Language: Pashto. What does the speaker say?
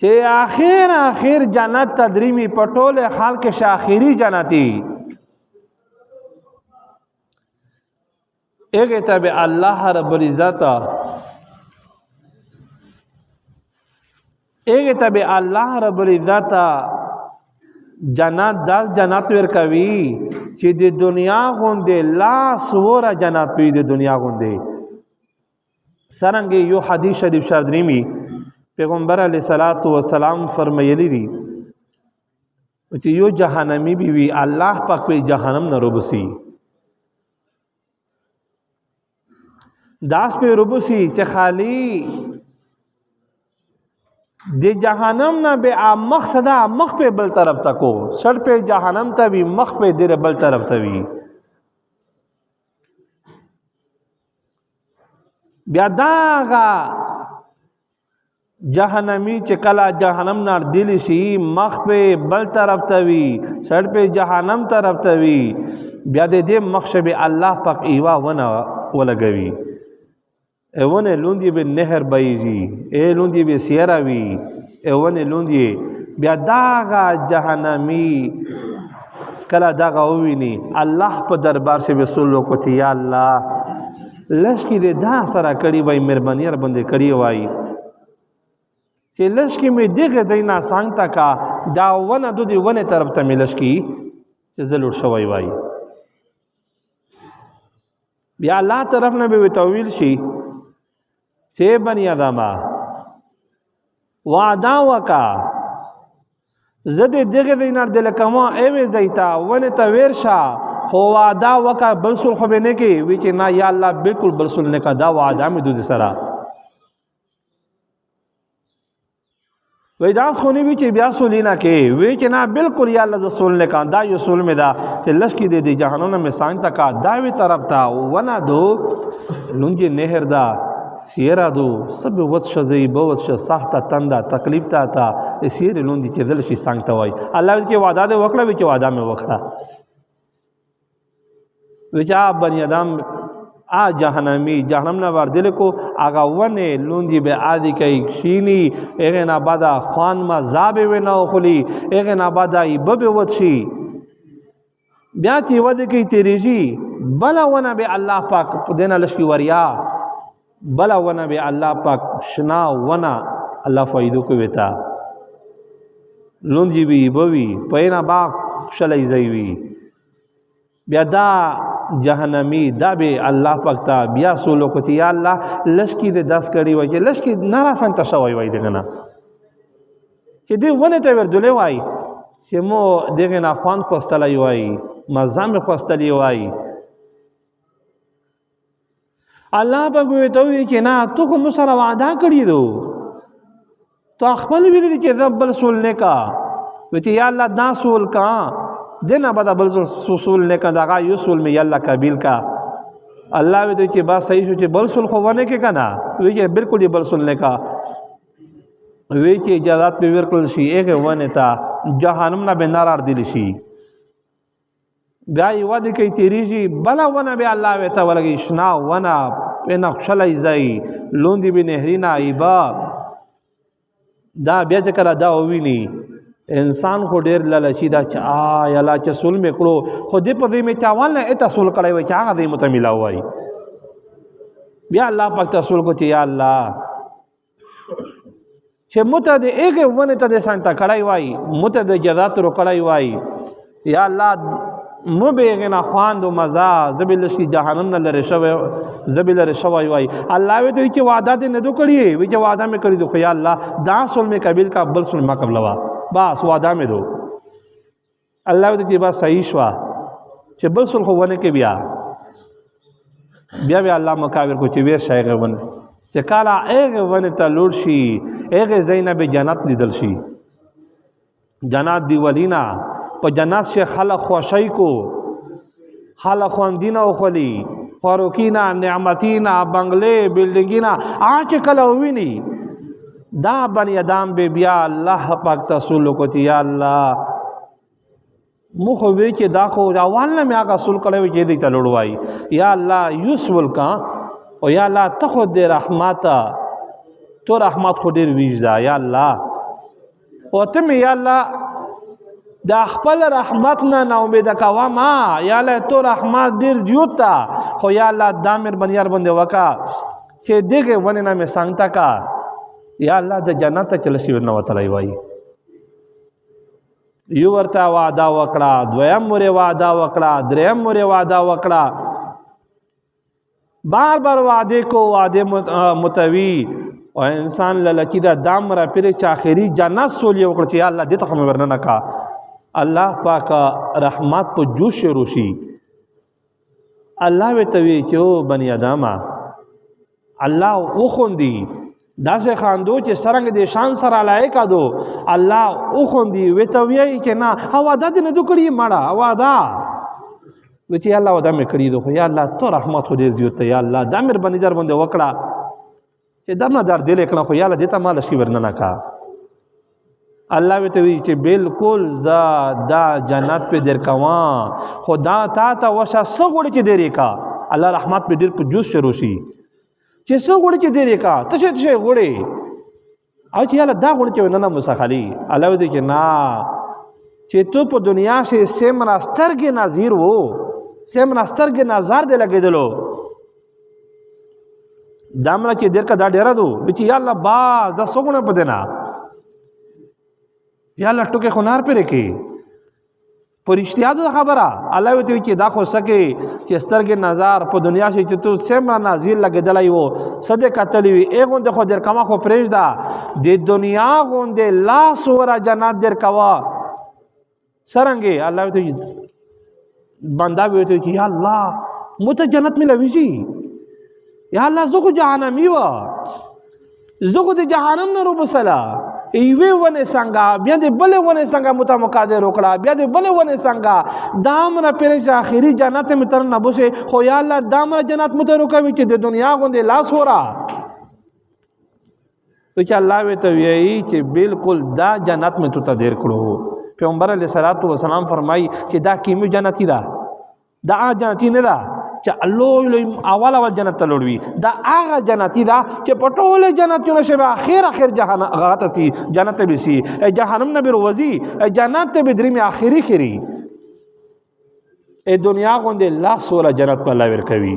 چې آخر جنت تدریمی پټول خلق شاخری جنتی اگه تب اللہ رب العزت جنت داس جنت ورکوي چې د دنیا غوندې لاس وره جنت وي د دنیا غوندې څرنګه یو حدیث شریف شادریمی پیغمبر علیه الصلاۃ والسلام فرمایلی دي چې یو جهنمی بي وي الله پاک په جهنم نه روبسي داس په روبسي چې خالی د جهنم نه به مقصد مخ په بل طرف تکو سر په جهنم ته وي مخ په دیر بل طرف ته وي بیا داغه جهنمی چې کلا جهنم نه دل شي مخ په بل طرف ته وي سر په جهنم طرف ته وي بیا د دې مخشب الله پاک ایوا ونه ولګوي اونه لوندی به نهر بایزی لوندی به سیراوی اونه لوندی بیا داغا جهنمی کلا داغا ویني الله په دربار سے وسولو کو تی یا الله لشکی دې دا سره کړي وای مهرباني را باندې کړي وای چې لشکی می دغه دینا څنګه کا دا ونه د دې ونه طرف ته ملشکی چې زلور شوی وای بیا الله طرف نه به تویل شي چې بنی آدمه وعده وکا زده دغه دینار دل کما ایوه زیتا ونه ته ورشا هو وعده وکا بلسل خو به نه کی وی چې نه یا الله بالکل بلسل نه کا دا وعده مې دود سره وی داس خونی وی چې بیا سولینا کې وی چې نه بالکل یا الله رسول نه کا دا یو سول مې دا چې لشکی دې جهنم میں سان تکا داوی طرف تا ونه دو لونجی نهر دا سیرا دو سب وڅ شزی بوڅ ش سخته تنده تکلیف تا سیر لوندې چې دل شي څنګه وای الله دې وعده دې وکړه چې وعده مې وکړه وچا بنی آدم جهنمی جهنم نه ور دل کو اغه ونه لوندې به عادي کوي شینی اغه نه بادا خوان ما زاب و نه خلی اغه نه بادا بب وڅ شي بیا چې ود کوي تیریږي بلا ونه به الله پاک دینه لشي وریا بلا ونه به الله پاک شنا ونه الله فائدو کو وتا لونجی بی بوی پینا با شلای زیوی بیا دا جهنمی دا به الله پاک تا بیا سولو کو تی یا الله لشکی دې 10 کړي وای چې لشکی نارا څنګه شوی وای دغه نه چې دې ونه ته وردلې وای چې مو دغه نه خوان کوستلای وای مزام کوستلای وای الله په ته وی چې نه تو کوم سره وعده کړی دو تو خپل ویل چې رب رسول نه کا و چې یا الله دا سول کا دنه بد بل رسول نه کا دا یو سول می الله قبول کا الله وی چې با صحیح شو چې بل رسول خو ونه کې کنا وی چې بالکل بل رسول نه کا وی چې اجازه په ورکل شي هغه ونه تا جهنم نه بنار دي شي بیا یو د کی تیریږي بلا ونه به الله وته ولګي شنا ونه په نقشلای زئی لوندې به نهرینا ایبا دا بیا ذکر دا ویني انسان خو ډیر لالچی دا چا یا لا چ سول میکړو خو دې په دې می چاوال نه اته سول کړای و چا دې متملا وای بیا الله پاک تاسو کو چې یا الله چې مت دې هغه ونه ته دې سانتا کړای وای مت دې جزات رو کړای وای یا الله مو بیغنا خواند و مزا زبیل شي جهنم نه لری شو زبیل لری شو وای الله وی ته چې وعده دې نه دو کړی وی چې وعده مې کړی دو خو یا الله دا سول مې قبول کا بل سول ما قبل وا بس وعده مې دو الله وی ته بس صحیح شوا چې بل سول خو ونه کې بیا الله مکاور کو چې ویر شایغه ونه چې کالا هغه ونه ته لور شي هغه زینب جنت لیدل شي جنات دی ولینا په جنات سے خلق خوشی کو خلق خواندینا و خلی فاروکینا نعمتینا بنگلے بلڈنگینا آج کلا ہوئی دا بنی ادام بے بیا اللہ پاک تسولو کو تی یا اللہ مخوی چی دا خو راوالنا میں آگا سول کلے وی چی دیتا لڑوائی یا اللہ یوسول کا و یا اللہ تخود دے رحماتا تو رحمت خود دیر ویج دا یا اللہ او ته مې یا الله دا خپل رحمت نه نا امید کوا ما یا الله تو رحمت ډیر دیوتا خو یا الله دا مر بنیار باندې وکا چې دغه ونه نه مې څنګه کا یا الله د جنت ته چل شي ورنه وتلای وای یو ورته وعده وکړه دویم مور وعده وکړه دریم مور وعده وکړه بار بار وعده کو وعده متوی او انسان للکی دا دام را پیر چا اخری جنت سولی وکړه چې یا الله دې ته هم ورنه نکا الله پاک رحمت په جوش شروع شي الله وتوی چې بنی ادمه الله وخوندي داسې خاندو چې سرنګ دې شان سره لایق ادو الله وخوندي وتوی چې نه هوا د نه دوکړي ماړه هوا دا و چې الله ودا مې کړی دو خو یا الله تو رحمت دې زیوت یا الله د امر بنی در باندې وکړه چې دمه در دل کړه خو یا الله دې ته مال شي ورنه کا الله وتوی چې بالکل ز دا جنت په در کوا خدا تا ته وشا سغړ چې درې کا الله رحمت په ډیر په جوش شروع شي چې سغړ چې درې کا ته څه غړې او چې الله دا غړ چې نه مسخالي الله دې چې نا چې تو په دنیا شي سیمنا سترګې نظیر وو سیمنا سترګې نظر دې لګېدلو دامره چې دیر کا دا ډیره دو چې یا الله با دا سغړ په دینا یا الله ټوکې خنار پرې کې پرشتیا د خبره الله وی چې دا خو سکے چې سترګې نظر په دنیا شي چې تو سم نازل لګیدلای وو صدې کتلې وي ایغون د خو در کما خو پرېږ دا د دنیا غوندې لاس ورا جنات در کوا سرنګي الله وی بندا وی چې یا الله مت جنت ملوي شي یا الله زغه جهنمی وا زغه د جهنم نه روب سلا ایوه ونه څنګه بیا دې بل ونه څنګه متمقادر وکړه بیا دې بل ونه څنګه دام نه پرې اخري جنت می تر نه بوسه خو یا الله دام نه جنت مت روکوي چې د دنیا غوندې لاس ورا تو چې الله وی ته وی چې بالکل دا جنت می ته دیر کړو پیغمبر علیه الصلاۃ والسلام فرمای چې دا کیمو جنتی دا جنتی نه دا چې الله اول جنت ته لوړوي دا هغه جنتی دا چې پټول جنتونه شي اخر جهنم غاته سي جنت به سي جهنم نه بروزي جنت به درې می اخري خري ای دنیا غوندې الله سوره جنت په الله ور کوي